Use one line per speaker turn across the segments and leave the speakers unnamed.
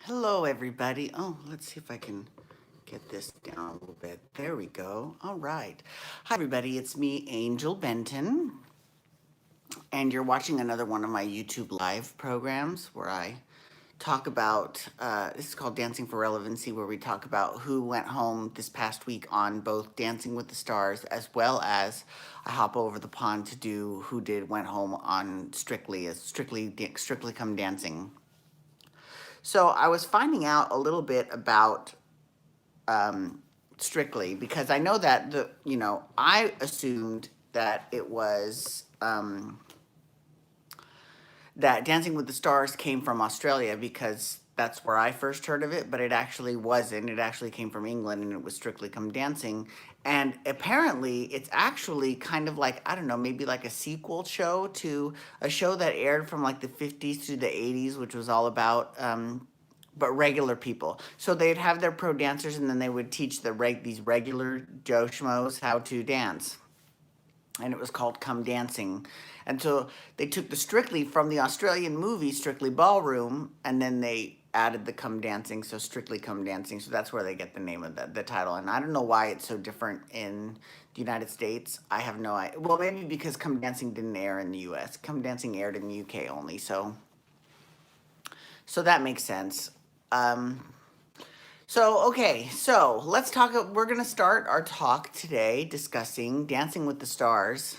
Hello, everybody. Oh, let's see if I can get this down a little bit. There we go. All right. Hi, everybody. It's me, Angel Benton, and you're watching another one of my YouTube live programs where I talk about this is called Dancing for Relevancy, where we talk about who went home this past week on both Dancing with the Stars as well as I hop over the pond to do who did went home on Strictly as Strictly Come Dancing. So I was finding out a little bit about Strictly because I know that I assumed that it was that Dancing with the Stars came from Australia because that's where I first heard of it, but it actually wasn't. It actually came from England and it was Strictly Come Dancing. And apparently, it's actually kind of like, I don't know, maybe like a sequel show to a show that aired from like the 50s to the 80s, which was all about but regular people. So they'd have their pro dancers, and then they would teach these regular Joe Schmoes how to dance, and it was called Come Dancing. And so they took the Strictly from the Australian movie Strictly Ballroom, and then they added the Come Dancing, so Strictly Come Dancing. So that's where they get the name of the title. And I don't know why it's so different in the United States. I have no idea. Well, maybe because Come Dancing didn't air in the U.S. Come Dancing aired in the U.K. only, so that makes sense. Um, so let's talk. We're going to start our talk today discussing Dancing with the Stars.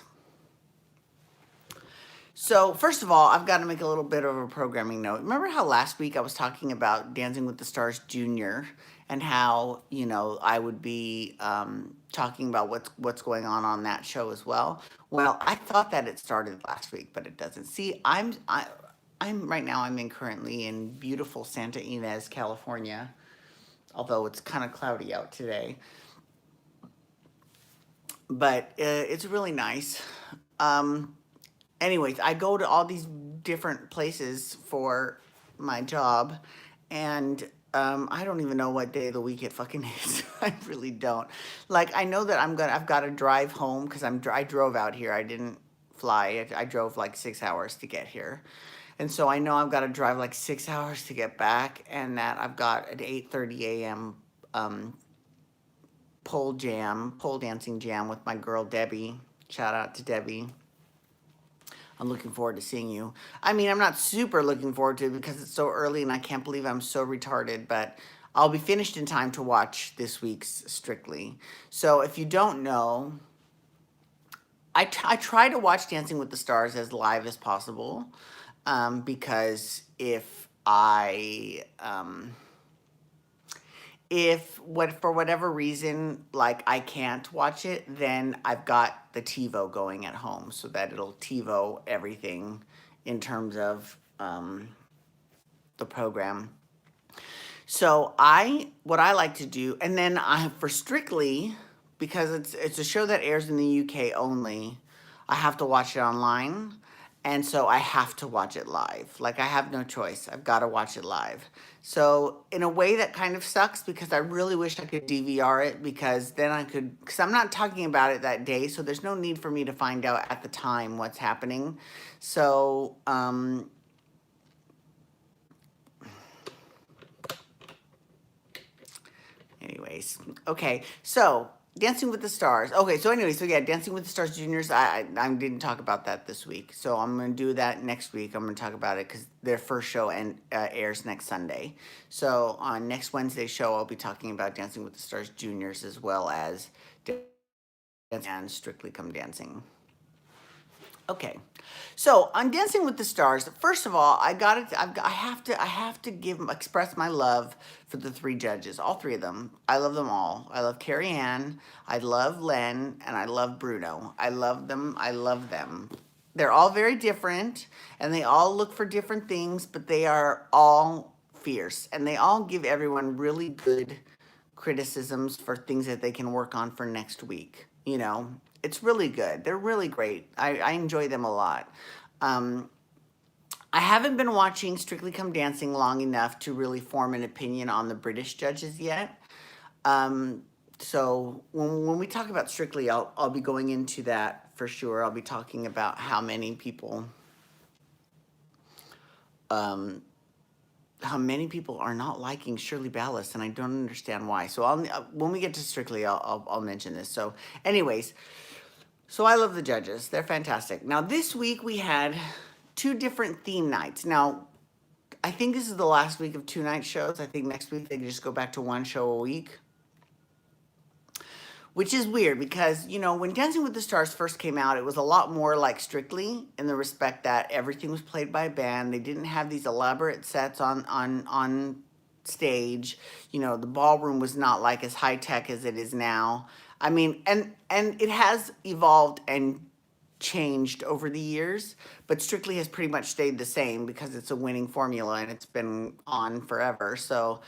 So, first of all, I've got to make a little bit of a programming note. Remember how last week I was talking about Dancing with the Stars Junior and how, I would be talking about what's going on that show as well? Well, I thought that it started last week, but it doesn't. See, I'm right now, I'm currently in beautiful Santa Ynez, California, although it's kind of cloudy out today. But it's really nice. Um, Anyways, I go to all these different places for my job, and I don't even know what day of the week it fucking is. I really don't. Like, I know that I've got to drive home because I drove out here. I didn't fly. I drove like 6 hours to get here. And so I know I've got to drive like 6 hours to get back, and that I've got an 8:30 a.m. Um, pole dancing jam with my girl Debbie. Shout out to Debbie. I'm looking forward to seeing you. I mean, I'm not super looking forward to it because it's so early and I can't believe I'm so retarded, but I'll be finished in time to watch this week's Strictly. So if you don't know, I try to watch Dancing with the Stars as live as possible because if what for whatever reason like I can't watch it, then I've got the TiVo going at home so that it'll TiVo everything in terms of the program. So I what I like to do, and then I for Strictly, because it's a show that airs in the UK only, I have to watch it online, and so I have to watch it live. Like I have no choice. I've got to watch it live. So in a way that kind of sucks because I really wish I could DVR it because then I could because I'm not talking about it that day, so there's no need for me to find out at the time what's happening. So anyways, okay. So Dancing with the Stars. Okay, so anyway, so yeah, Dancing with the Stars Juniors. I didn't talk about that this week, so I'm gonna do that next week. I'm gonna talk about it because their first show airs next Sunday. So on next Wednesday's show, I'll be talking about Dancing with the Stars Juniors as well as and Strictly Come Dancing. Okay, so on Dancing with the Stars, first of all, I have to express my love for the three judges, all three of them. I love them all. I love Carrie Ann, I love Len, and I love Bruno. I love them. I love them. They're all very different, and they all look for different things, but they are all fierce, and they all give everyone really good criticisms for things that they can work on for next week. It's really good. They're really great. I enjoy them a lot. Um, I haven't been watching Strictly Come Dancing long enough to really form an opinion on the British judges yet. Um, so when we talk about Strictly, I'll be going into that for sure. I'll be talking about how many people um, how many people are not liking Shirley Ballas, and I don't understand why. So I'll when we get to Strictly, I'll mention this. So, anyways, so I love the judges. They're fantastic. Now this week we had two different theme nights. Now I think this is the last week of 2 night shows. I think next week they can just go back to one show a week. Which is weird because, when Dancing with the Stars first came out, it was a lot more like Strictly in the respect that everything was played by a band. They didn't have these elaborate sets on stage. The ballroom was not like as high tech as it is now. I mean, and it has evolved and changed over the years, but Strictly has pretty much stayed the same because it's a winning formula and it's been on forever. So,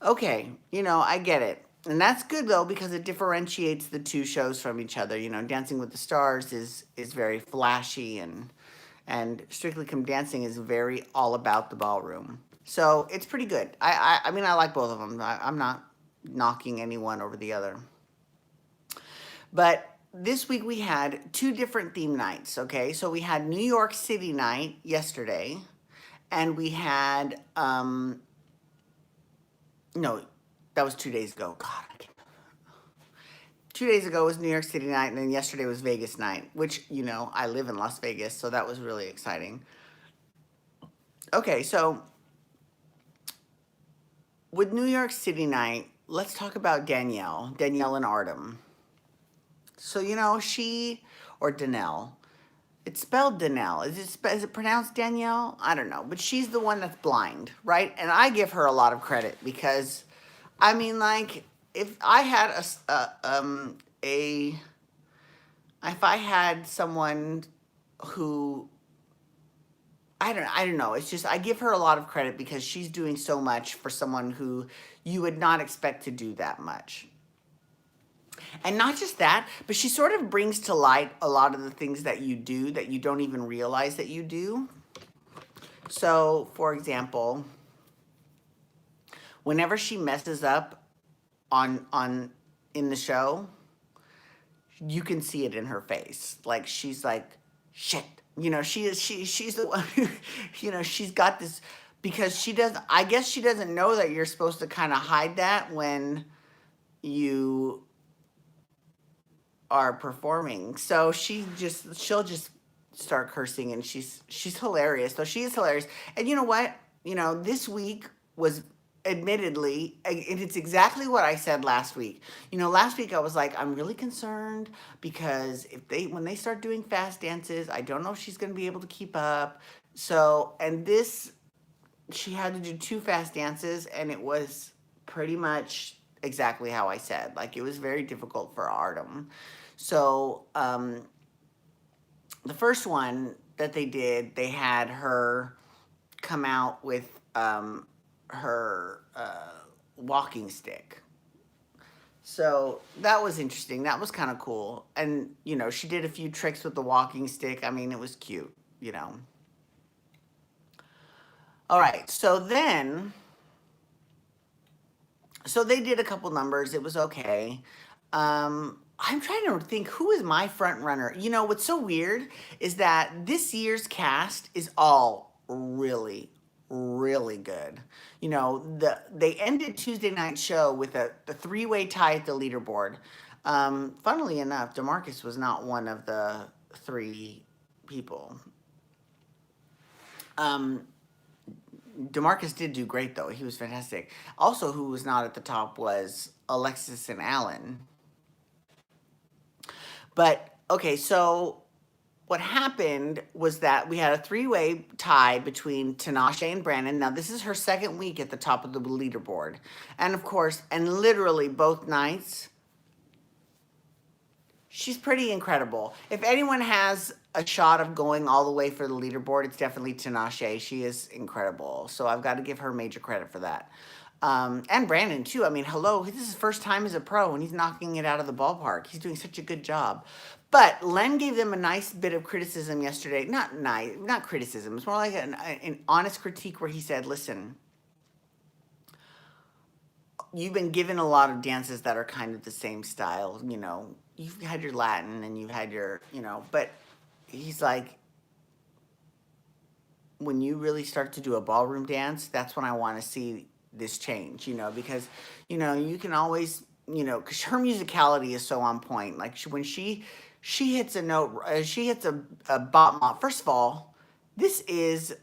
okay, I get it. And that's good though because it differentiates the two shows from each other. Dancing with the Stars is very flashy and Strictly Come Dancing is very all about the ballroom. So it's pretty good. I mean I like both of them. I'm not knocking any one over the other. But this week we had two different theme nights, okay? So we had New York City night yesterday, and we had, no, that was 2 days ago. God, 2 days ago was New York City night, and then yesterday was Vegas night, which, I live in Las Vegas, so that was really exciting. Okay, so with New York City night, let's talk about Danielle and Artem. So, or Danelle. It's spelled Danelle. Is it pronounced Danielle? I don't know. But she's the one that's blind, right? And I give her a lot of credit because, I mean, like, if I had if I had someone who, I don't know. It's just, I give her a lot of credit because she's doing so much for someone who you would not expect to do that much. And not just that, but she sort of brings to light a lot of the things that you do that you don't even realize that you do. So, for example, whenever she messes up on in the show, you can see it in her face. Like she's like, shit. She's the one who, she's got this because I guess she doesn't know that you're supposed to kind of hide that when you are performing. So she'll just start cursing and she's hilarious. So she is hilarious. And you know what? This week was admittedly, and it's exactly what I said last week. Last week I was like, I'm really concerned because when they start doing fast dances, I don't know if she's going to be able to keep up. So, and she had to do 2 fast dances and it was pretty much exactly how I said. Like it was very difficult for Artem. So the first one that they did, they had her come out with her walking stick. So that was interesting. That was kind of cool. And, she did a few tricks with the walking stick. I mean, it was cute, All right. So they did a couple numbers. It was okay. I'm trying to think who is my front runner. What's so weird is that this year's cast is all really, really good. They ended Tuesday night show with a 3-way tie at the leaderboard. Funnily enough, DeMarcus was not one of the 3 people. DeMarcus did do great though. He was fantastic. Also, who was not at the top was Alexis and Alan. But, okay, so what happened was that we had a 3-way tie between Tinashe and Brandon. Now, this is her second week at the top of the leaderboard. And, of course, and literally both nights, she's pretty incredible. If anyone has a shot of going all the way for the leaderboard, it's definitely Tinashe. She is incredible. So I've got to give her major credit for that. And Brandon too. I mean, hello, this is his first time as a pro and he's knocking it out of the ballpark. He's doing such a good job. But Len gave them a nice bit of criticism yesterday. Not criticism. It's more like an honest critique where he said, listen, you've been given a lot of dances that are kind of the same style. You've had your Latin and you've had your, but he's like, when you really start to do a ballroom dance, that's when I want to see this change, because, you can always, because her musicality is so on point. Like when she hits a note, she hits a bop mop. First of all, this is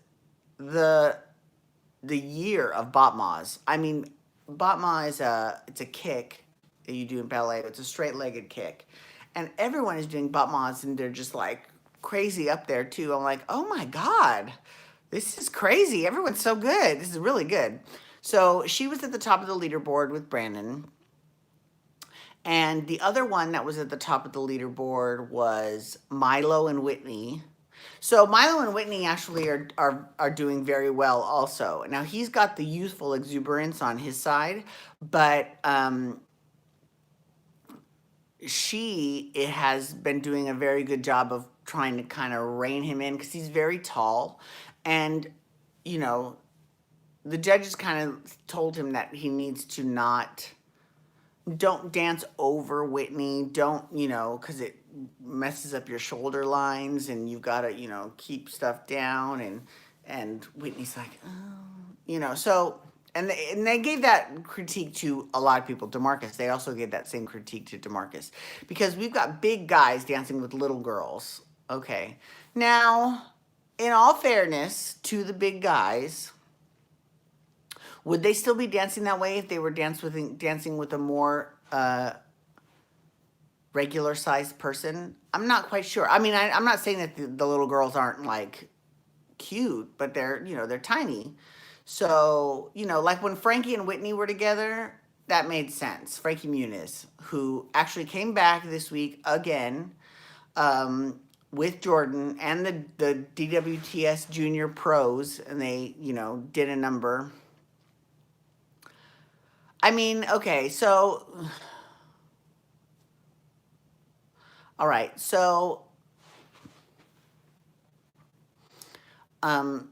the the year of bop ma's. I mean, bop ma is it's a kick that you do in ballet. It's a straight legged kick, and everyone is doing bop ma's, and they're just like crazy up there too. I'm like, oh my god, this is crazy. Everyone's so good. This is really good. So she was at the top of the leaderboard with Brandon. And the other one that was at the top of the leaderboard was Milo and Whitney. So Milo and Whitney actually are doing very well also. Now he's got the youthful exuberance on his side, but she it has been doing a very good job of trying to kind of rein him in because he's very tall, and you know the judges kind of told him that he needs to not don't dance over Whitney. Don't, because it messes up your shoulder lines and you've got to, keep stuff down. And Whitney's like, oh, so, and they gave that critique to a lot of people. DeMarcus, they also gave that same critique to DeMarcus because we've got big guys dancing with little girls. Okay. Now, in all fairness to the big guys, would they still be dancing that way if they were dancing with a more regular sized person? I'm not quite sure. I mean, I'm not saying that the little girls aren't like cute, but they're tiny. So, like when Frankie and Whitney were together, that made sense. Frankie Muniz, who actually came back this week again with Jordan and the DWTS Junior Pros, and they, did a number. I mean, okay, so, all right, so, God,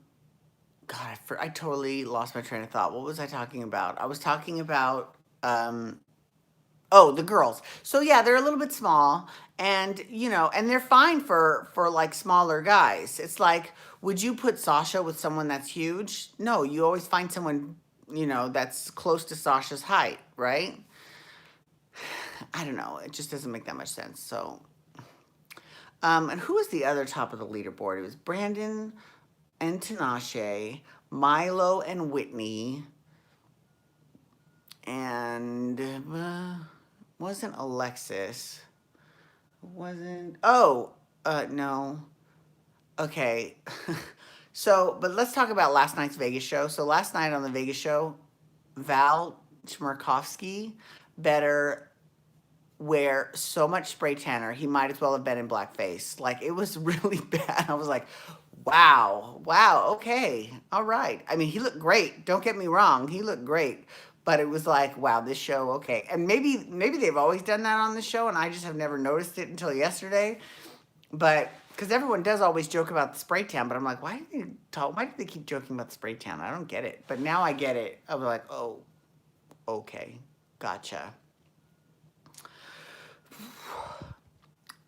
I totally lost my train of thought. What was I talking about? I was talking about, the girls. So yeah, they're a little bit small, and and they're fine for like smaller guys. It's like, would you put Sasha with someone that's huge? No, you always find someone that's close to Sasha's height, right? I don't know. It just doesn't make that much sense. So, and who was the other top of the leaderboard? It was Brandon and Tinashe, Milo and Whitney, and wasn't Alexis. Wasn't. Oh, no. Okay. So, but let's talk about last night's Vegas show. So last night on the Vegas show, Val Chmerkovsky better wear so much spray tanner. He might as well have been in blackface. Like, it was really bad. I was like, wow, okay, all right. I mean, he looked great. Don't get me wrong. He looked great. But it was like, wow, this show, okay. And maybe they've always done that on the show, and I just have never noticed it until yesterday. But because everyone does always joke about the spray tan, but I'm like, why do they keep joking about the spray tan? I don't get it. But now I get it. I was like, oh, okay, gotcha.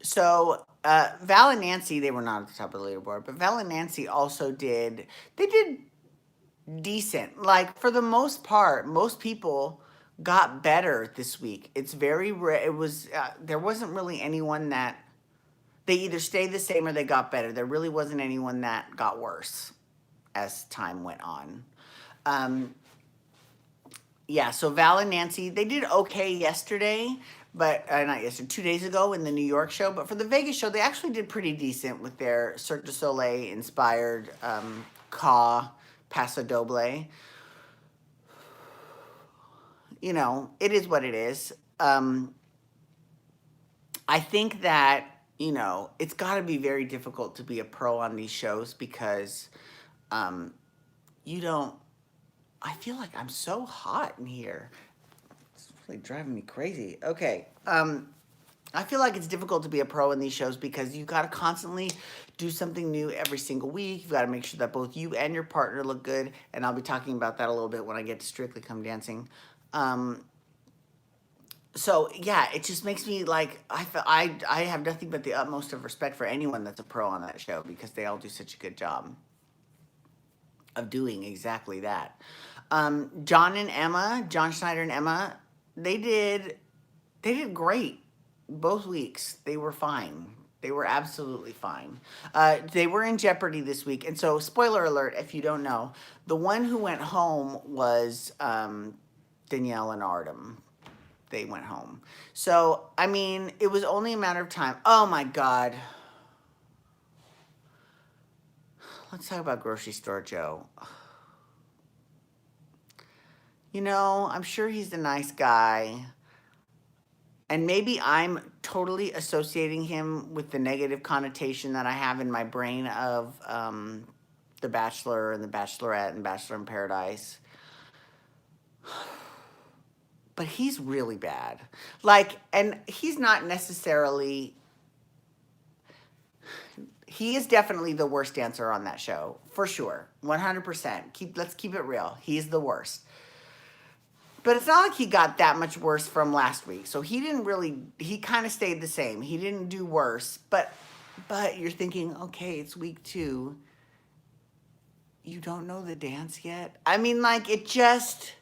So Val and Nancy, they were not at the top of the leaderboard, but Val and Nancy also did decent. Like, for the most part, most people got better this week. It's very rare. It was there wasn't really anyone that they either stayed the same or they got better. There really wasn't anyone that got worse as time went on. Yeah, so Val and Nancy, they did okay yesterday, but not yesterday, 2 days ago in the New York show. But for the Vegas show, they actually did pretty decent with their Cirque du Soleil inspired Ka Paso Doble. It is what it is. I think that it's got to be very difficult to be a pro on these shows because you don't. I feel like I'm so hot in here. It's really driving me crazy. Okay. I feel like it's difficult to be a pro in these shows because you've got to constantly do something new every single week. You've got to make sure that both you and your partner look good. And I'll be talking about that a little bit when I get to Strictly Come Dancing. So yeah, it just makes me like I have nothing but the utmost of respect for anyone that's a pro on that show because they all do such a good job. of doing exactly that. John Schneider and Emma, they did they did great both weeks. They were fine. They were absolutely fine. They were in jeopardy this week, and so spoiler alert if you don't know, the one who went home was Danielle and Artem. They went home. So I mean, it was only a matter of time. Oh my God. Let's talk about Grocery Store Joe. You know, I'm sure he's a nice guy. And maybe I'm totally associating him with the negative connotation that I have in my brain of The Bachelor and The Bachelorette and Bachelor in Paradise. But he's really bad. Like, and he's not necessarily, he is definitely the worst dancer on that show, for sure. 100%. Let's keep it real. He's the worst. But it's not like he got that much worse from last week. So he didn't really, he kind of stayed the same. He didn't do worse. But you're thinking, okay, it's week 2. You don't know the dance yet? I mean, like, it just...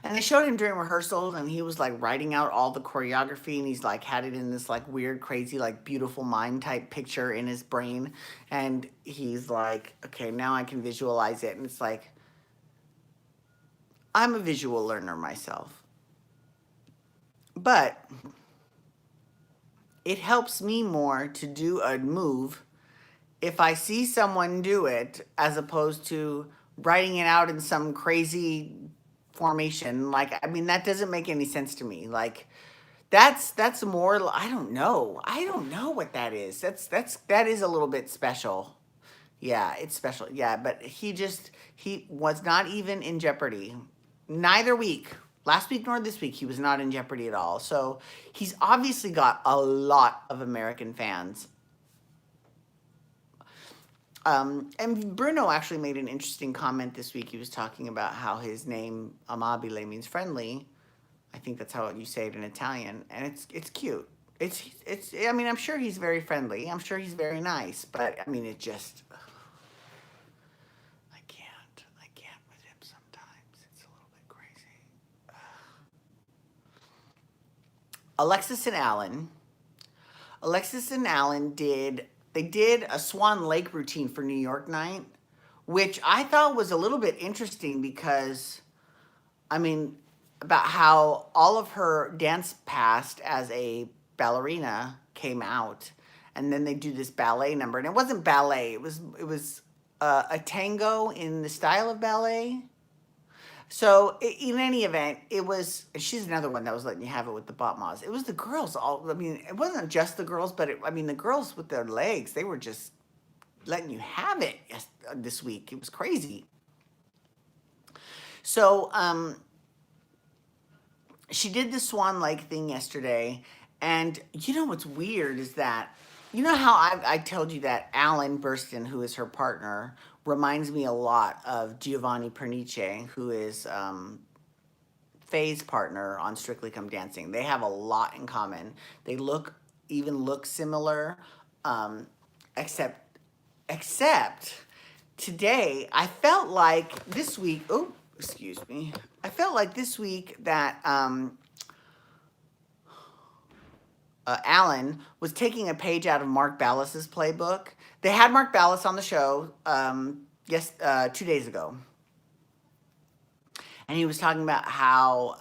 And they showed him during rehearsals, and he was, like, writing out all the choreography, and he's, like, had it in this, like, weird, crazy, like, beautiful mind type picture in his brain. And he's like, okay, now I can visualize it. And it's like, I'm a visual learner myself. But it helps me more to do a move if I see someone do it as opposed to writing it out in some crazy formation. Like, I mean, that doesn't make any sense to me. Like, that's more, I don't know. I don't know what that is. That is a little bit special. Yeah, it's special. Yeah, but he was not even in jeopardy. Neither week. Last week nor this week, he was not in jeopardy at all. So he's obviously got a lot of American fans. And Bruno actually made an interesting comment this week. He was talking about how his name, Amabile, means friendly. I think that's how you say it in Italian. And it's cute. I mean, I'm sure he's very friendly. I'm sure he's very nice. But, I mean, it just... I can't with him sometimes. It's a little bit crazy. Alexis and Alan did a Swan Lake routine for New York night, which I thought was a little bit interesting because, I mean, about how all of her dance past as a ballerina came out, and then they do this ballet number, and it wasn't ballet. It was a tango in the style of ballet. So in any event, it was, she's another one that was letting you have it with the Botmas. It was the girls all, I mean, it wasn't just the girls, but I mean, the girls with their legs, they were just letting you have it this week. It was crazy. So she did the Swan Lake thing yesterday. And you know what's weird is that, you know how I told you that Alan Burstyn, who is her partner, reminds me a lot of Giovanni Pernice, who is Faye's partner on Strictly Come Dancing. They have a lot in common. They look similar, except today I felt like this week. Oh, excuse me. I felt like this week that Alan was taking a page out of Mark Ballas's playbook. They had Mark Ballas on the show 2 days ago. And he was talking about how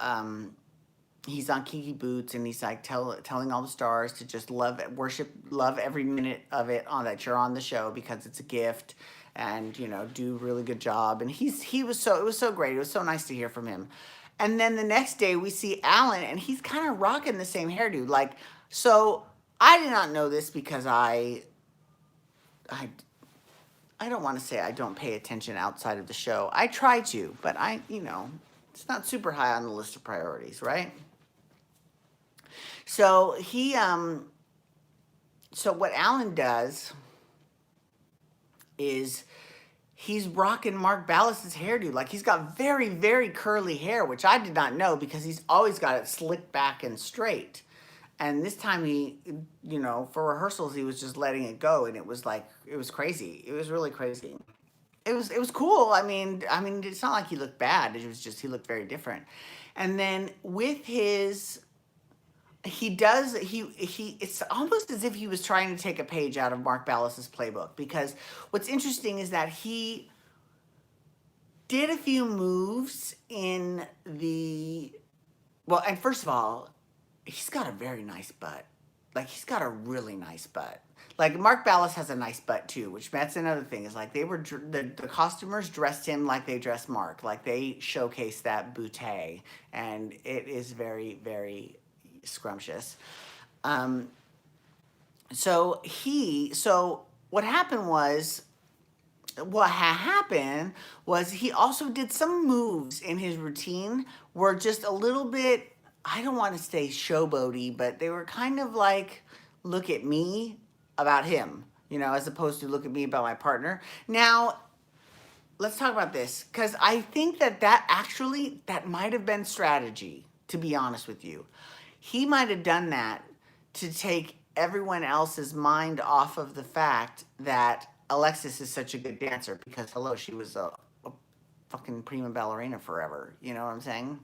he's on Kiki Boots, and he's like telling all the stars to just love every minute of it that you're on the show because it's a gift, and do a really good job. And it was so great. It was so nice to hear from him. And then the next day we see Alan, and he's kind of rocking the same hairdo. Like, so I did not know this because I don't want to say I don't pay attention outside of the show. I try to, but it's not super high on the list of priorities, right? So so what Alan does is he's rocking Mark Ballas's hairdo. Like, he's got very, very curly hair, which I did not know because he's always got it slicked back and straight. And this time he, for rehearsals, he was just letting it go. And it was like, it was crazy. It was really crazy. It was cool. I mean, it's not like he looked bad. It was just, he looked very different. And then with his, he does he it's almost as if he was trying to take a page out of Mark Ballas's playbook, because what's interesting is that he did a few moves in the, well, and first of all, he's got a very nice butt. Like, he's got a really nice butt. Like, Mark Ballas has a nice butt too, which that's another thing. Is like, the costumers dressed him like they dressed Mark, like they showcased that bootay, and it is very, very scrumptious. Um, so what happened was, he also did some moves in his routine were just a little bit, I don't want to say showboaty, but they were kind of like, look at me about him, as opposed to look at me about my partner. Now, let's talk about this, because I think that might have been strategy, to be honest with you. He might have done that to take everyone else's mind off of the fact that Alexis is such a good dancer, because hello, she was a fucking prima ballerina forever. You know what I'm saying?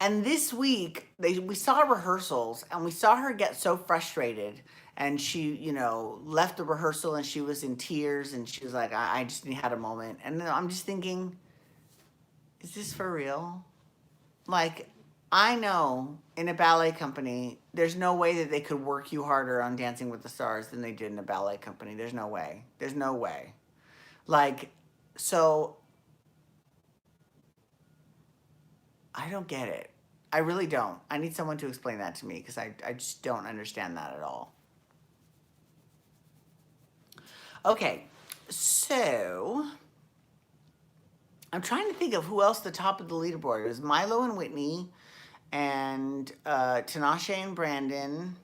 And this week, we saw rehearsals, and we saw her get so frustrated. And she, left the rehearsal, and she was in tears, and she was like, I just had a moment. And then I'm just thinking, is this for real? Like, I know in a ballet company, there's no way that they could work you harder on Dancing with the Stars than they did in a ballet company. There's no way. There's no way. Like, so I don't get it. I really don't. I need someone to explain that to me, because I just don't understand that at all. Okay, so I'm trying to think of who else the top of the leaderboard. It was Milo and Whitney, and Tinashe and Brandon.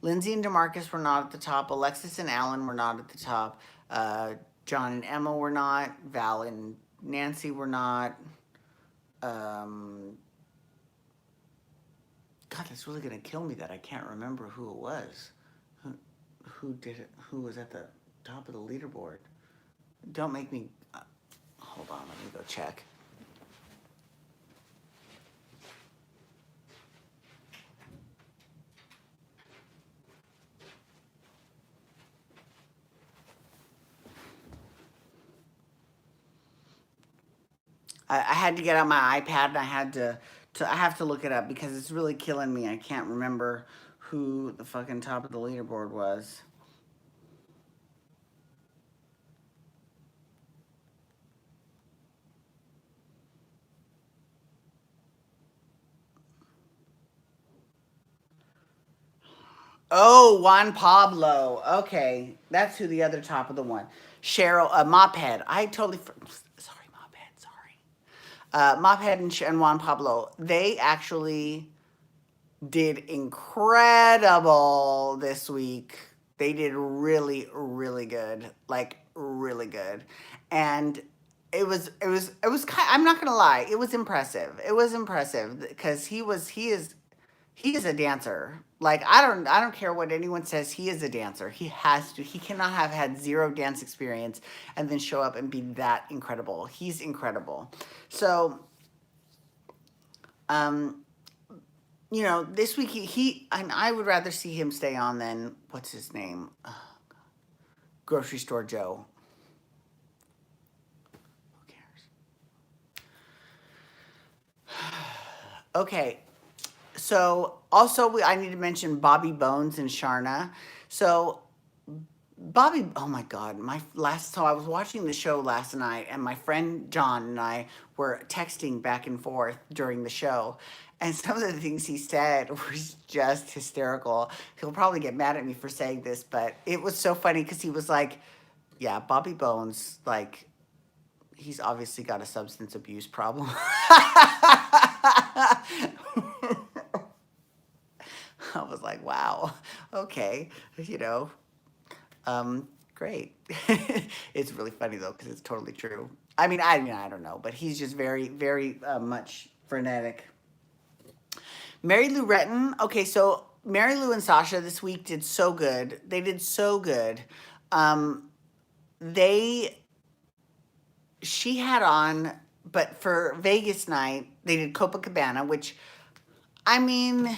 Lindsay and Demarcus were not at the top. Alexis and Alan were not at the top. John and Emma were not. Val and Nancy were not. God, that's really gonna kill me that I can't remember who it was. Who did it? Who was at the top of the leaderboard? Don't make me. Hold on, let me go check. I had to get out my iPad, and I have to look it up, because it's really killing me. I can't remember who the fucking top of the leaderboard was. Oh, Juan Pablo. Okay, that's who the other top of the one. Cheryl, Mophead. I totally. Sorry, Mophead. Sorry. Mophead and Juan Pablo. They actually did incredible this week. They did really, really good. Like, really good. And it was kind, I'm not gonna lie, it was impressive. It was impressive, because he is a dancer. Like, I don't care what anyone says, he is a dancer. He cannot have had zero dance experience and then show up and be that incredible. He's incredible. So, um this week and I would rather see him stay on than, what's his name? Grocery Store Joe. Who cares? Okay. So also, I need to mention Bobby Bones and Sharna. So Bobby, oh my God, so I was watching the show last night, and my friend John and I were texting back and forth during the show, and some of the things he said were just hysterical. He'll probably get mad at me for saying this, but it was so funny, because he was like, "Yeah, Bobby Bones, like, he's obviously got a substance abuse problem." I was like, "Wow, okay, you know." Great. It's really funny though, because it's totally true. I mean, I don't know, but he's just very, very much Frenetic. Mary Lou Retton. Okay, so Mary Lou and Sasha this week did so good. They did so good. Um, they she had on, but for Vegas night they did Copacabana, which I mean,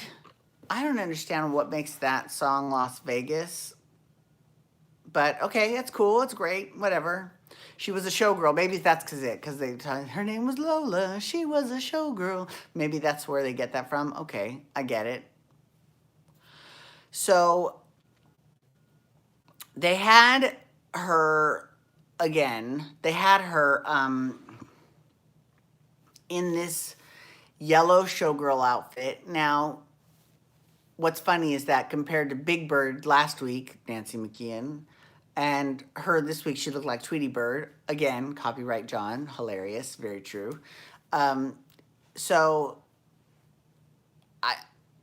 I don't understand what makes that song Las Vegas, but okay, it's cool, it's great, whatever. She was a showgirl. Maybe that's because her name was Lola. She was a showgirl. Maybe that's where they get that from. Okay, I get it. So they had her again. They had her in this yellow showgirl outfit. Now, what's funny is that compared to Big Bird last week, Nancy McKeon, and her this week, she looked like Tweety Bird. Again, copyright John. Hilarious. Very true. Um, so I,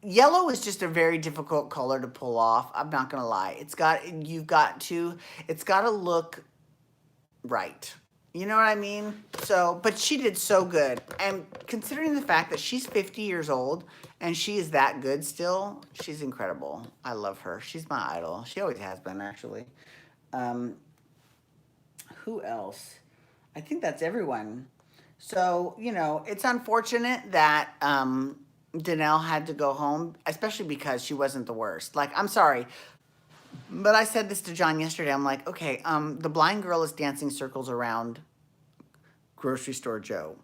yellow is just a very difficult color to pull off. I'm not gonna lie. It's got to look right. You know what I mean? So, but she did so good. And considering the fact that she's 50 years old and she is that good still, she's incredible. I love her. She's my idol. She always has been, actually. Um, who else? I think that's everyone. So, it's unfortunate that Danelle had to go home, especially because she wasn't the worst. Like, I'm sorry, but I said this to John yesterday. I'm like, okay, the blind girl is dancing circles around Grocery Store Joe.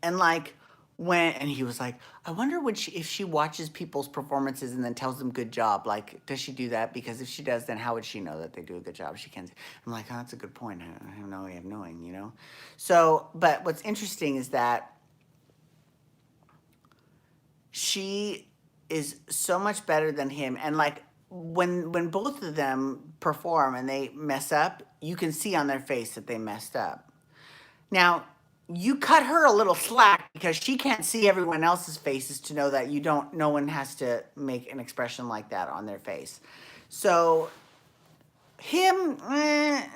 And like, and he was like, I wonder if she watches people's performances and then tells them good job. Like, does she do that? Because if she does, then how would she know that they do a good job? She can't. I'm like, oh, that's a good point. I have no way of knowing. So, but what's interesting is that she is so much better than him. And like, when both of them perform and they mess up, you can see on their face that they messed up. Now, you cut her a little slack because she can't see everyone else's faces to know that no one has to make an expression like that on their face. So him,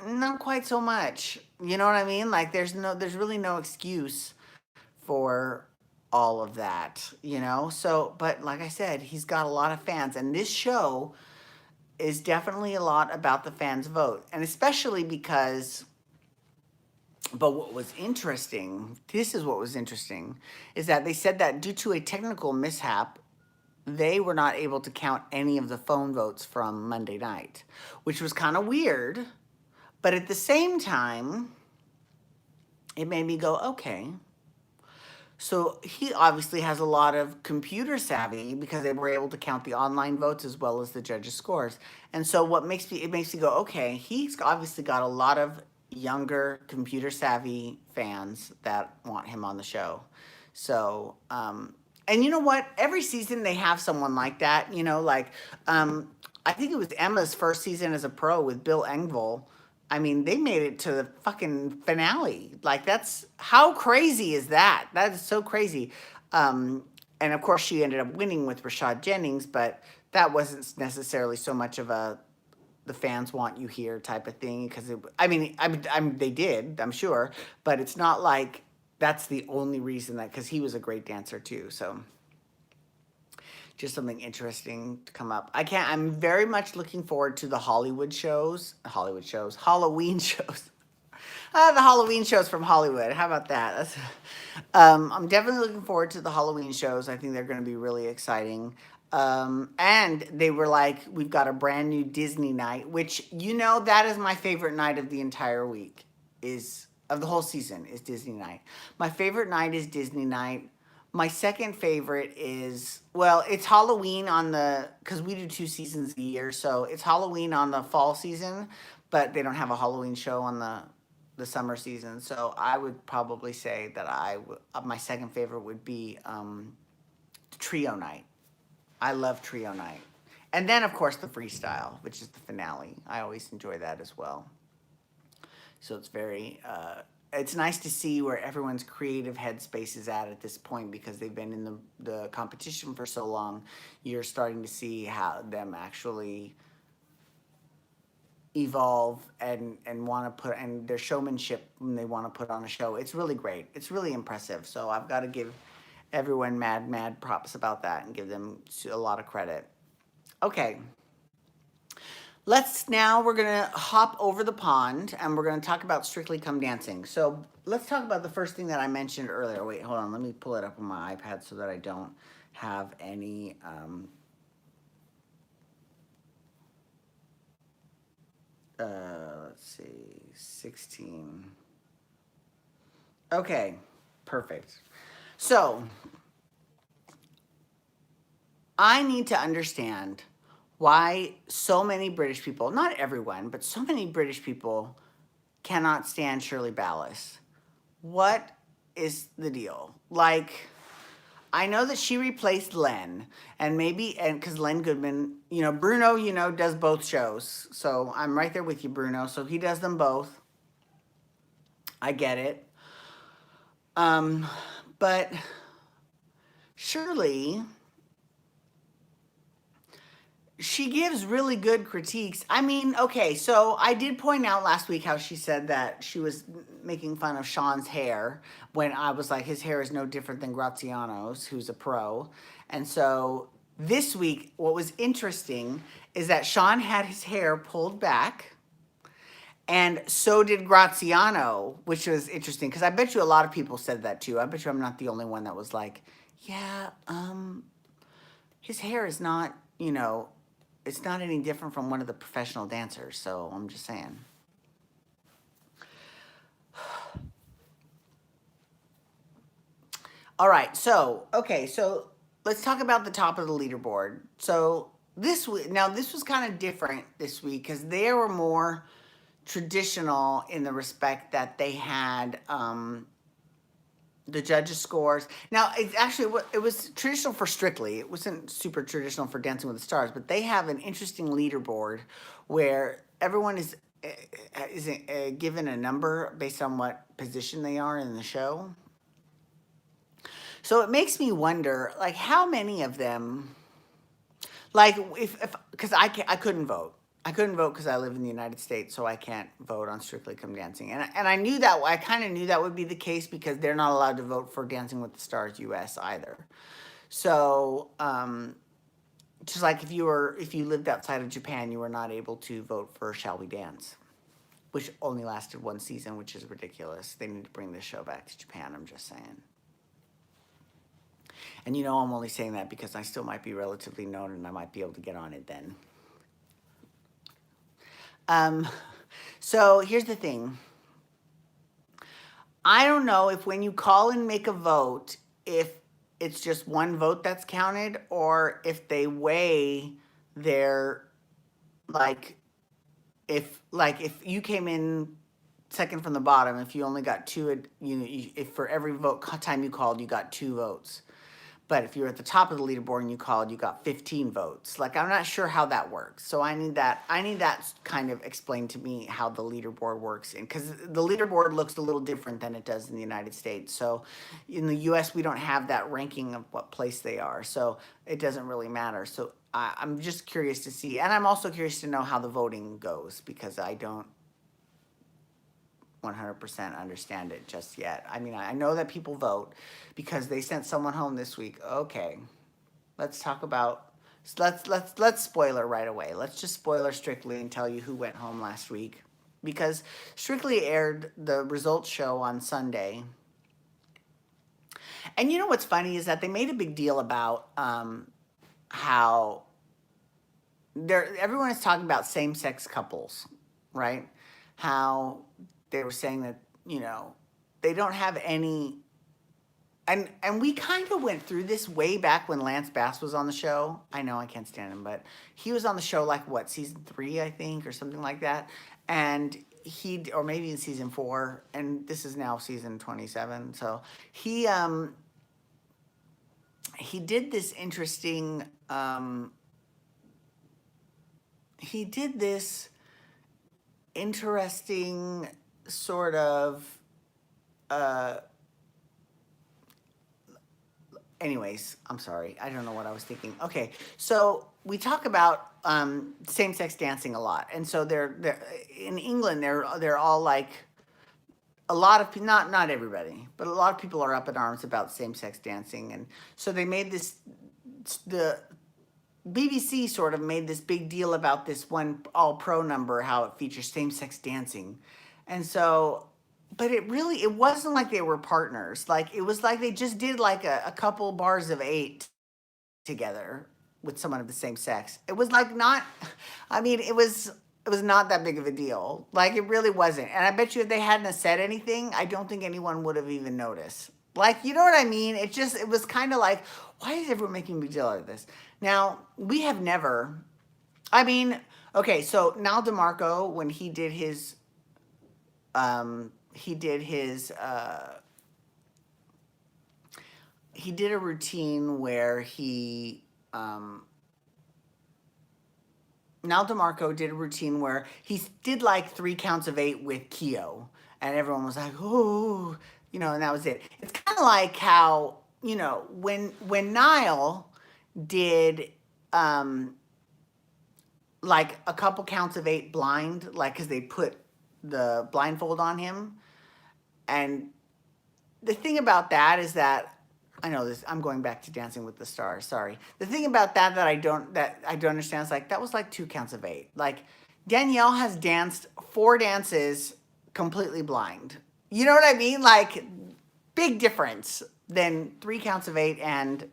not quite so much. You know what I mean? Like there's really no excuse for all of that. So, but like I said, he's got a lot of fans, and this show is definitely a lot about the fans' vote, and especially because. But what was interesting, this is what was interesting, is that they said that due to a technical mishap, they were not able to count any of the phone votes from Monday night, which was kind of weird. But at the same time, it made me go, okay. So he obviously has a lot of computer savvy because they were able to count the online votes as well as the judges' scores. And so it makes me go, okay, he's obviously got a lot of younger computer savvy fans that want him on the show. So, and you know what? Every season they have someone like that, I think it was Emma's first season as a pro with Bill Engvall. I mean, they made it to the fucking finale. Like, how crazy is that? That is so crazy. And of course, she ended up winning with Rashad Jennings, but that wasn't necessarily so much of the fans want you here type of thing. Because, they did, I'm sure, but it's not like that's the only reason because he was a great dancer too. So just something interesting to come up. I'm very much looking forward to the Halloween shows. The Halloween shows from Hollywood. How about that? I'm definitely looking forward to the Halloween shows. I think they're going to be really exciting. And they were like, we've got a brand new Disney night, which, that is my favorite night of the entire week, of the whole season, is Disney night. My favorite night is Disney night. My second favorite is, it's Halloween because we do 2 seasons a year, so it's Halloween on the fall season, but they don't have a Halloween show on the summer season. So I would probably say that my second favorite would be Trio Night. I love Trio Night. And then, of course, the freestyle, which is the finale. I always enjoy that as well. So it's it's nice to see where everyone's creative headspace is at this point because they've been in the competition for so long. You're starting to see how them actually, evolve and want to put and their showmanship when they want to put on a show. It's really great. It's really impressive. So I've got to give everyone mad props about that and give them a lot of credit. Okay. We're going to hop over the pond and we're going to talk about Strictly Come Dancing. So let's talk about the first thing that I mentioned earlier. Wait, hold on. Let me pull it up on my iPad so that I don't have any, let's see, 16. Okay, perfect. So I need to understand why so many British people, not everyone, but so many British people cannot stand Shirley Ballas. What is the deal? Like, I know that she replaced Len, and because Len Goodman, Bruno, does both shows. So I'm right there with you, Bruno. So he does them both. I get it. But Shirley, she gives really good critiques. I mean, okay, so I did point out last week how she said that she was making fun of Sean's hair when I was like, his hair is no different than Graziano's, who's a pro. And so this week, what was interesting is that Sean had his hair pulled back, and so did Graziano, which was interesting because I bet you a lot of people said that too. I bet you I'm not the only one that was like, yeah, his hair is not, it's not any different from one of the professional dancers, so I'm just saying. All right, so let's talk about the top of the leaderboard. So this was kind of different this week because they were more traditional in the respect that they had the judges' scores. Now, it was traditional for Strictly. It wasn't super traditional for Dancing with the Stars, but they have an interesting leaderboard where everyone is given a number based on what position they are in the show. So it makes me wonder, like, how many of them, like, because I couldn't vote. I couldn't vote because I live in the United States, so I can't vote on Strictly Come Dancing. And I kind of knew that would be the case because they're not allowed to vote for Dancing with the Stars US either. So, just like if you lived outside of Japan, you were not able to vote for Shall We Dance, which only lasted one season, which is ridiculous. They need to bring this show back to Japan, I'm just saying. And I'm only saying that because I still might be relatively known and I might be able to get on it then. So here's the thing. I don't know if when you call and make a vote, if it's just one vote that's counted or if they weigh their, if you came in second from the bottom, if you only got two, if for every time you called, you got 2 votes. But if you're at the top of the leaderboard and you called, you got 15 votes. Like, I'm not sure how that works. So I need that kind of explained to me how the leaderboard works. Because the leaderboard looks a little different than it does in the United States. So in the US, we don't have that ranking of what place they are. So it doesn't really matter. So I'm just curious to see. And I'm also curious to know how the voting goes because I don't 100% understand it just yet. I mean, I know that people vote because they sent someone home this week. Okay, let's talk about, let's spoiler right away. Let's just spoiler Strictly and tell you who went home last week because Strictly aired the results show on Sunday. And you know what's funny is that they made a big deal about how everyone is talking about same-sex couples, right? How they were saying that, they don't have any, and we kind of went through this way back when Lance Bass was on the show. I know I can't stand him, but he was on the show like season 3, I think, or something like that. And or maybe in season 4, and this is now season 27. So he did this interesting, sort of, anyways, I'm sorry. I don't know what I was thinking. Okay, so we talk about same-sex dancing a lot, and so they're in England. They're all like a lot of not everybody, but a lot of people are up in arms about same-sex dancing, and so they made this the BBC sort of made this big deal about this one all pro number, how it features same-sex dancing, and so. But it wasn't like they were partners. Like it was like they just did like a couple bars of eight together with someone of the same sex. It was like not, I mean, it was not that big of a deal. Like it really wasn't. And I bet you if they hadn't have said anything, I don't think anyone would have even noticed. Like, you know what I mean? It was kind of like, why is everyone making a big deal out of this? Now, we have never, I mean, okay, so Nal DeMarco, when he did a routine where Nal DeMarco did a routine where he did like 3 counts of 8 with Keo, and everyone was like, "Oh," and that was it. It's kind of like how when Niall did like a couple counts of 8 blind, like because they put the blindfold on him, and the thing about that is that I know this. I'm going back to Dancing with the Stars. Sorry. The thing about that I don't understand is like that was like 2 counts of 8. Like Danielle has danced 4 dances completely blind. You know what I mean? Like big difference than 3 counts of 8 and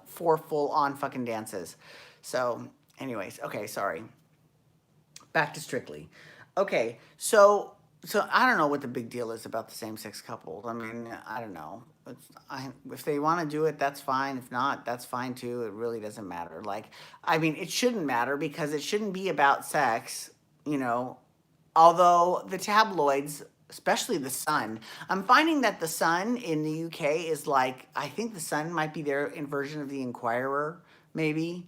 4 full on fucking dances. So, anyways, okay, sorry. Back to Strictly. Okay, so I don't know what the big deal is about the same-sex couples. I mean, I don't know. If they want to do it, that's fine. If not, that's fine too. It really doesn't matter. Like, I mean, it shouldn't matter because it shouldn't be about sex, Although the tabloids, especially the Sun, I'm finding that the Sun in the UK is like, I think the Sun might be their version of the Inquirer, maybe.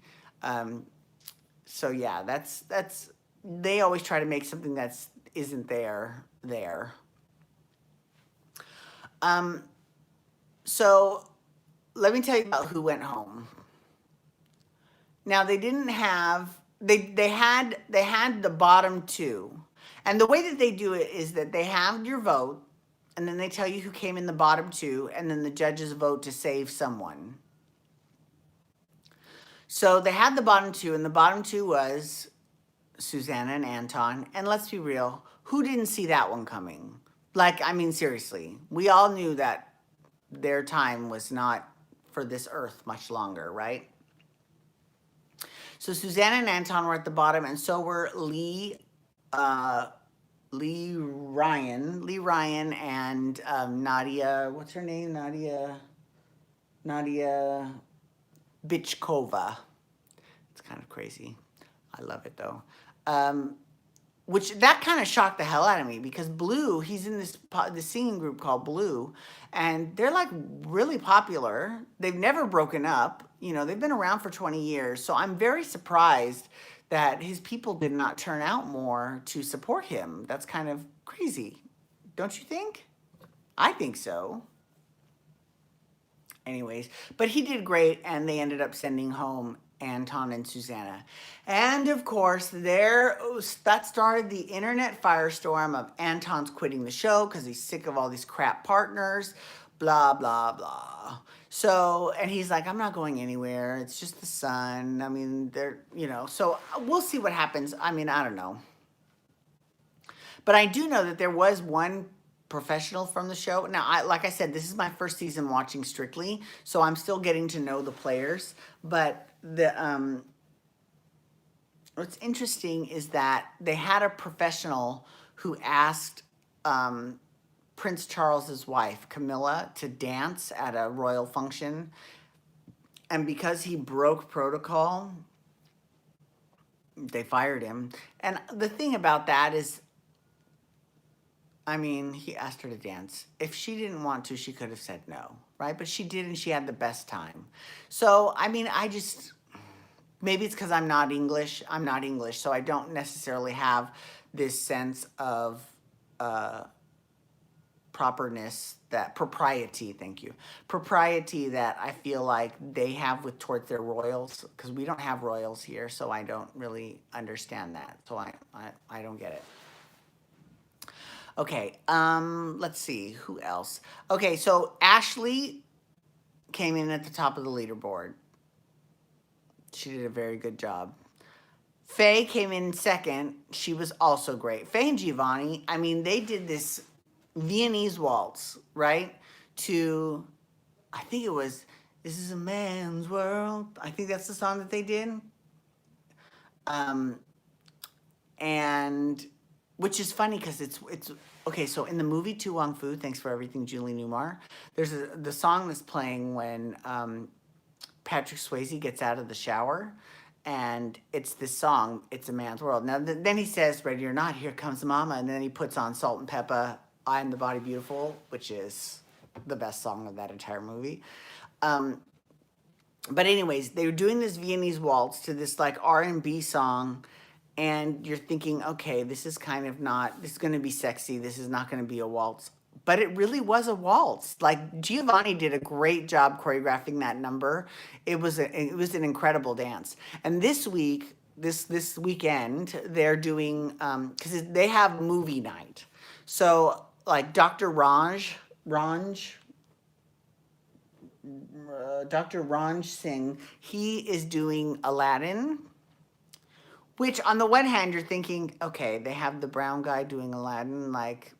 So yeah, that's they always try to make something that's isn't there. Um, so let me tell you about who went home. Now they didn't have they had the bottom 2. And the way that they do it is that they have your vote and then they tell you who came in the bottom 2 and then the judges vote to save someone. So they had the bottom 2 and the bottom 2 was Susanna and Anton. And let's be real, who didn't see that one coming? Like, I mean, seriously, we all knew that their time was not for this earth much longer, right? So Susanna and Anton were at the bottom, and so were Lee Ryan, and Nadia. What's her name? Nadia Bichkova. It's kind of crazy. I love it though. Which that kind of shocked the hell out of me because Blue, he's in this singing group called Blue, and they're like really popular. They've never broken up. They've been around for 20 years. So I'm very surprised that his people did not turn out more to support him. That's kind of crazy. Don't you think? I think so. Anyways, but he did great, and they ended up sending home Anton and Susanna. And of course, that started the internet firestorm of Anton's quitting the show because he's sick of all these crap partners, blah, blah, blah. So, and he's like, I'm not going anywhere. It's just the Sun. I mean, so we'll see what happens. I mean, I don't know. But I do know that there was one professional from the show. Now, like I said, this is my first season watching Strictly, so I'm still getting to know the players. But what's interesting is that they had a professional who asked Prince Charles's wife, Camilla, to dance at a royal function. And because he broke protocol, they fired him. And the thing about that is, I mean, he asked her to dance. If she didn't want to, she could have said no, right? But she did, and she had the best time. So, I mean, maybe it's because I'm not English, so I don't necessarily have this sense of propriety, thank you, propriety that I feel like they have with towards their royals, because we don't have royals here, so I don't really understand that. So I don't get it. Okay, let's see, who else? Okay, so Ashley came in at the top of the leaderboard. She did a very good job. Faye came in second. She was also great. Faye and Giovanni, I mean, they did this Viennese waltz, right? To, I think it was, This Is a Man's World. I think that's the song that they did. And, which is funny because it's, okay, so in the movie Tu Wong Fu, Thanks for Everything, Julie Newmar, there's the song that's playing when Patrick Swayze gets out of the shower. And it's this song, It's a Man's World. Now, then he says, Ready or Not, Here Comes Mama. And then he puts on Salt and Pepper, I Am the Body Beautiful, which is the best song of that entire movie. But anyways, they were doing this Viennese waltz to this like R&B song. And you're thinking, okay, this is kind of not, this is going to be sexy. This is not going to be a waltz. But it really was a waltz. Like Giovanni did a great job choreographing that number. It was an incredible dance. And this week, this weekend, they're doing because they have movie night. So like Dr. Ranj Singh, he is doing Aladdin. Which on the one hand, you're thinking, okay, they have the brown guy doing Aladdin, like.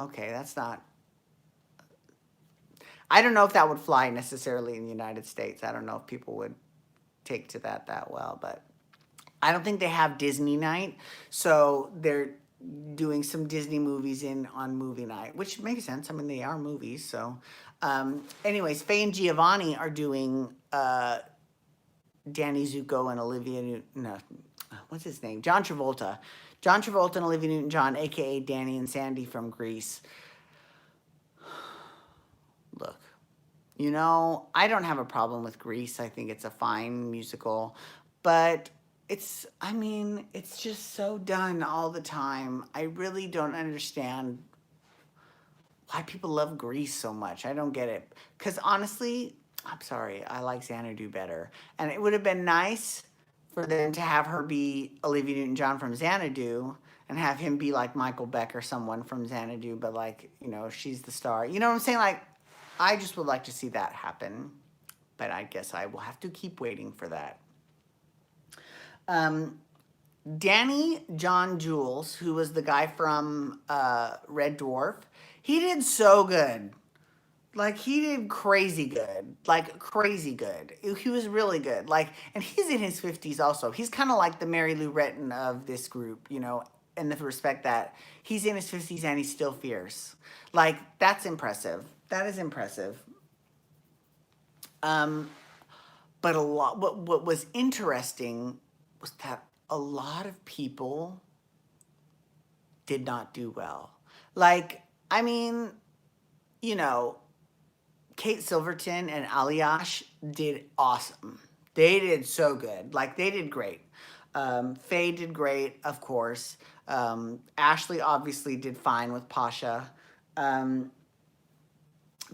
Okay, that's not. I don't know if that would fly necessarily in the United States. I don't know if people would take to that well, but I don't think they have Disney night. So they're doing some Disney movies on movie night, which makes sense. I mean, they are movies. So, anyways, Faye and Giovanni are doing Danny Zuko and Olivia Newton. No, what's his name? John Travolta. John Travolta and Olivia Newton-John, a.k.a. Danny and Sandy from Grease. Look, you know, I don't have a problem with Grease. I think it's a fine musical. But it's just so done all the time. I really don't understand why people love Grease so much. I don't get it. Because honestly, I'm sorry, I like Xanadu better. And it would have been nice for them to have her be Olivia Newton-John from Xanadu and have him be like Michael Beck or someone from Xanadu, but like, you know, she's the star. You know what I'm saying? Like, I just would like to see that happen, but I guess I will have to keep waiting for that. Danny John Jules, who was the guy from Red Dwarf, he did so good. Like, he did crazy good. Like, crazy good. He was really good. Like, and he's in his 50s also. He's kind of like the Mary Lou Retton of this group, you know, in the respect that he's in his 50s and he's still fierce. Like, that's impressive. That is impressive. But what was interesting was that a lot of people did not do well. Like, I mean, you know, Kate Silverton and Aliash did awesome. They did so good. Like, they did great. Faye did great, of course. Ashley obviously did fine with Pasha. But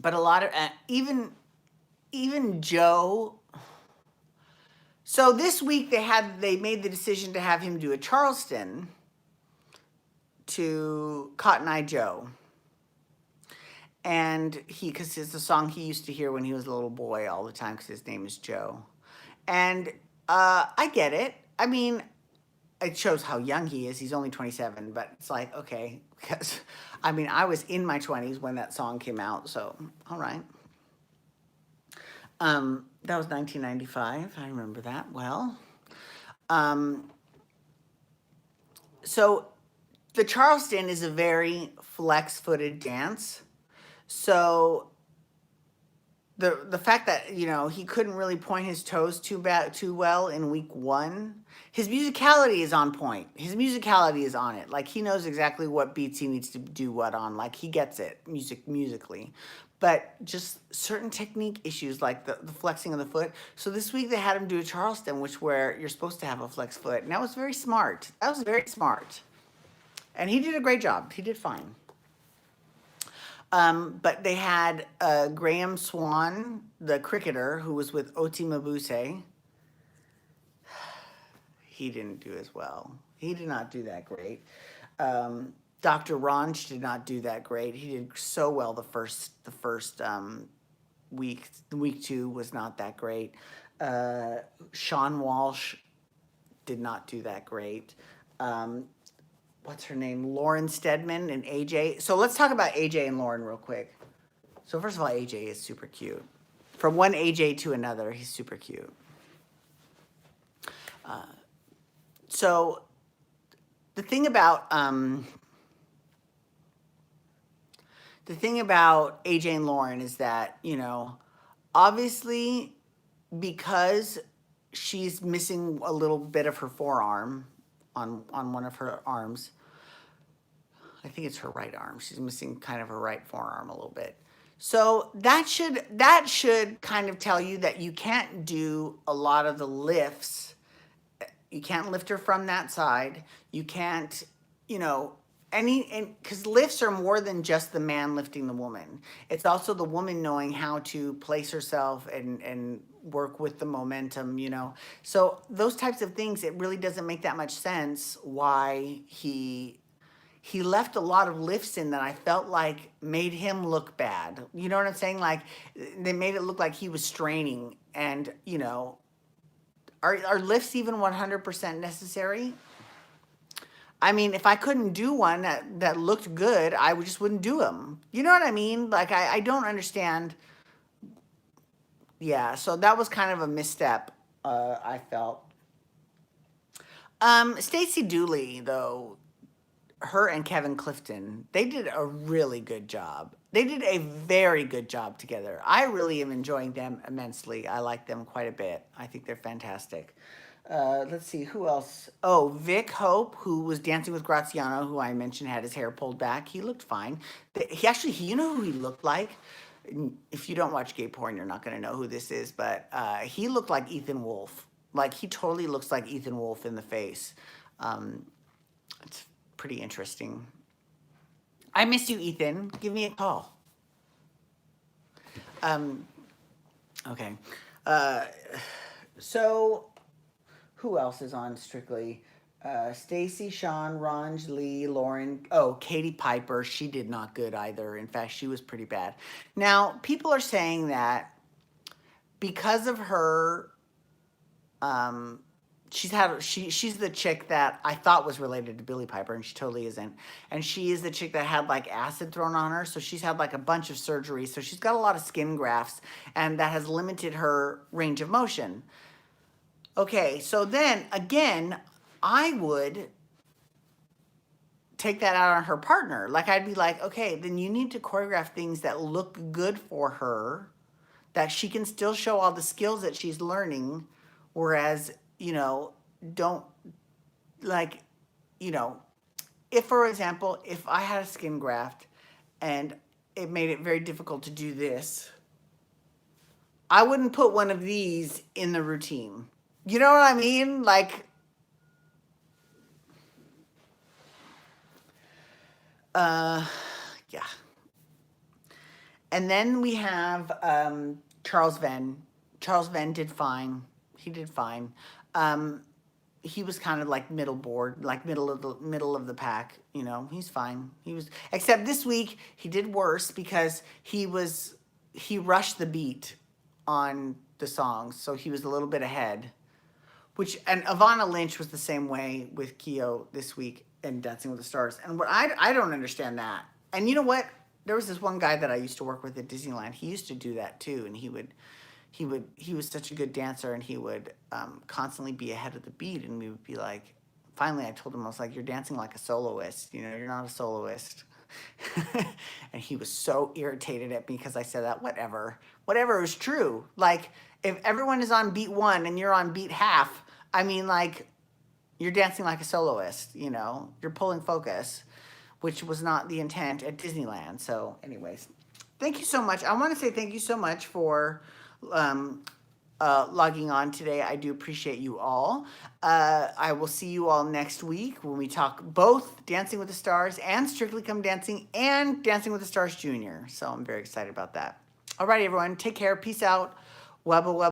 a lot of, even Joe. So this week they made the decision to have him do a Charleston to Cotton Eye Joe. And because it's a song he used to hear when he was a little boy all the time because his name is Joe. And I get it. I mean, it shows how young he is. He's only 27, but it's like, okay. Because, I mean, I was in my 20s when that song came out, so all right. That was 1995. I remember that well. So the Charleston is a very flex-footed dance. So the fact that, you know, he couldn't really point his toes too well in week one, his musicality is on point. His musicality is on it. Like, he knows exactly what beats he needs to do what on. Like, he gets it musically. But just certain technique issues, like the flexing of the foot. So this week they had him do a Charleston, where you're supposed to have a flex foot. And that was very smart. That was very smart. And he did a great job. He did fine. But they had Graham Swan, the cricketer, who was with Oti Mabuse. He didn't do as well. He did not do that great. Dr. Ranj did not do that great. He did so well the first week. Week two was not that great. Sean Walsh did not do that great. What's her name? Lauren Stedman and AJ. So let's talk about AJ and Lauren real quick. So first of all, AJ is super cute. From one AJ to another, he's super cute. So the thing about AJ and Lauren is that, obviously because she's missing a little bit of her forearm on one of her arms. I think it's her right arm. She's missing kind of her right forearm a little bit. So that should kind of tell you that you can't do a lot of the lifts. You can't lift her from that side. You can't, because lifts are more than just the man lifting the woman. It's also the woman knowing how to place herself and work with the momentum, So those types of things, it really doesn't make that much sense why he left a lot of lifts in that I felt like made him look bad. You know what I'm saying? Like they made it look like he was straining and, are lifts even 100% necessary? I mean, if I couldn't do one that looked good, I just wouldn't do them. You know what I mean? Like, I don't understand. Yeah, so that was kind of a misstep, I felt. Stacey Dooley, though, her and Kevin Clifton, they did a really good job. They did a very good job together. I really am enjoying them immensely. I like them quite a bit. I think they're fantastic. Let's see, who else? Oh, Vic Hope, who was dancing with Graziano, who I mentioned had his hair pulled back. He looked fine. You know who he looked like? If you don't watch gay porn, you're not going to know who this is, but he looked like Ethan Wolfe. Like, he totally looks like Ethan Wolfe in the face. It's pretty interesting. I miss you, Ethan. Give me a call. Okay. So who else is on Strictly? Stacy, Sean, Ronj, Lee, Lauren. Oh, Katie Piper. She did not good either. In fact, she was pretty bad. Now, people are saying that because of her, she's the chick that I thought was related to Billie Piper, and she totally isn't. And she is the chick that had like acid thrown on her, so she's had like a bunch of surgeries. So she's got a lot of skin grafts, and that has limited her range of motion. Okay, so then again, I would take that out on her partner. Like I'd be like, okay, then you need to choreograph things that look good for her, that she can still show all the skills that she's learning, whereas don't like, if, for example, if I had a skin graft and it made it very difficult to do this, I wouldn't put one of these in the routine. You know what I mean? Like, yeah. And then we have Charles Venn. Charles Venn did fine. He did fine. He was kind of like middle board, like middle of the pack. He's fine. Except this week he did worse because he rushed the beat on the songs, so he was a little bit ahead. And Ivana Lynch was the same way with Keo this week in Dancing with the Stars. And what I don't understand that. And you know what? There was this one guy that I used to work with at Disneyland. He used to do that too, and he was such a good dancer, and he would constantly be ahead of the beat, and we would be like, finally I told him, I was like, you're dancing like a soloist, you're not a soloist. And he was so irritated at me because I said that. Whatever is true. Like, if everyone is on beat one and you're on beat half, I mean, like, you're dancing like a soloist, you're pulling focus, which was not the intent at Disneyland. So anyways, thank you so much. I want to say thank you so much for logging on today. I do appreciate you all. I will see you all next week when we talk both Dancing with the Stars and Strictly Come Dancing and Dancing with the Stars Junior. So I'm very excited about that. All right, everyone. Take care. Peace out. Wubba wubba.